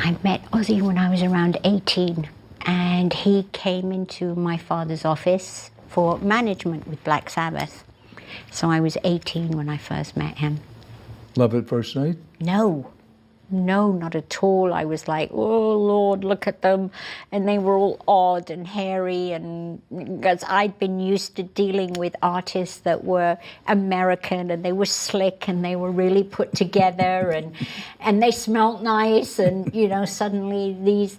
I met Ozzy when I was around 18, and he came into my father's office for management with Black Sabbath. So I was 18 when I first met him. Love at first sight? No, not at all. I was like, oh Lord, look at them. And they were all odd and hairy, and because I'd been used to dealing with artists that were American, and they were slick, and they were really put together, and they smelled nice, and you know, suddenly these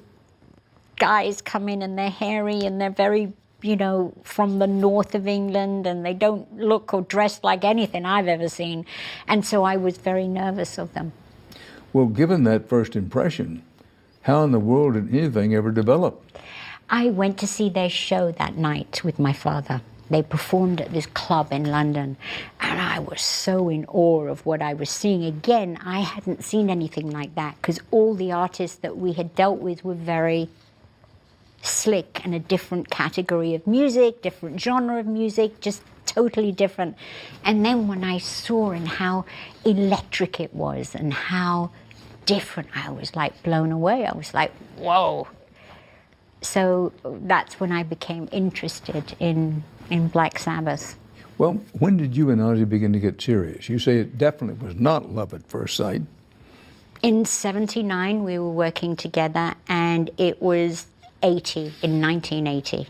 guys come in and they're hairy and they're very, you know, from the north of England, and they don't look or dress like anything I've ever seen. And so I was very nervous of them. Well, given that first impression, how in the world did anything ever develop? I went to see their show that night with my father. They performed at this club in London, and I was so in awe of what I was seeing. Again, I hadn't seen anything like that, because all the artists that we had dealt with were very slick and a different category of music, different genre of music, just totally different. And then when I saw and how electric it was and how different, I was like blown away. I was like, whoa. So that's when I became interested in Black Sabbath. Well, when did you and Ozzy begin to get serious? You say it definitely was not love at first sight. In '79, we were working together, and it was in 1980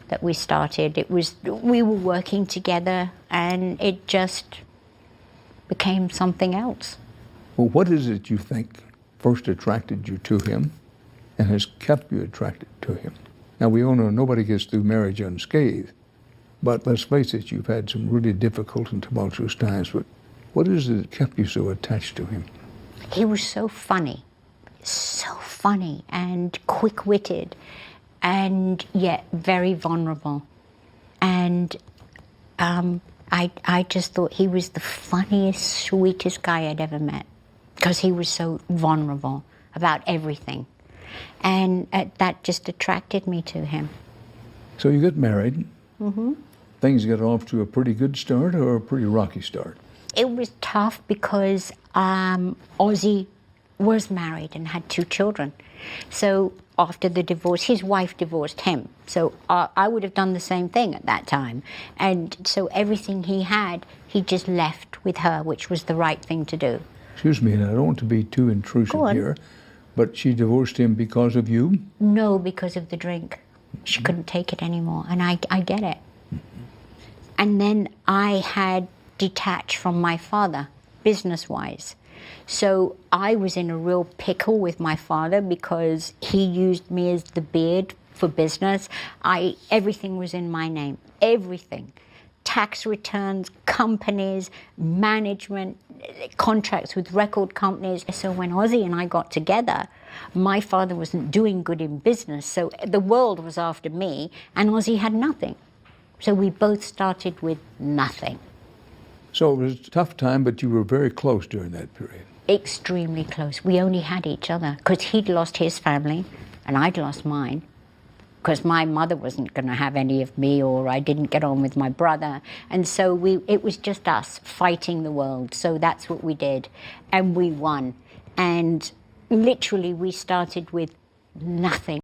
that we started. We were working together, and it just became something else. Well, what is it you think first attracted you to him and has kept you attracted to him? Now, we all know nobody gets through marriage unscathed, but let's face it, you've had some really difficult and tumultuous times, but what is it that kept you so attached to him? He was so funny and quick-witted, and yet very vulnerable. And I just thought he was the funniest, sweetest guy I'd ever met, because he was so vulnerable about everything. And that just attracted me to him. So you get married. Mm-hmm. Things get off to a pretty good start or a pretty rocky start? It was tough because Ozzy was married and had 2 children. So after the divorce, his wife divorced him. So I would have done the same thing at that time. And so everything he had, he just left with her, which was the right thing to do. Excuse me, and I don't want to be too intrusive here, but she divorced him because of you? No, because of the drink. She couldn't take it anymore, and I get it. And then I had detached from my father, business-wise. So I was in a real pickle with my father because he used me as the beard for business. Everything was in my name, everything. Tax returns, companies, management, contracts with record companies. So when Ozzy and I got together, my father wasn't doing good in business, so the world was after me, and Ozzy had nothing. So we both started with nothing. So it was a tough time, but you were very close during that period. Extremely close. We only had each other, because he'd lost his family, and I'd lost mine. Because my mother wasn't going to have any of me, or I didn't get on with my brother. And so it was just us fighting the world. So that's what we did. And we won. And literally we started with nothing.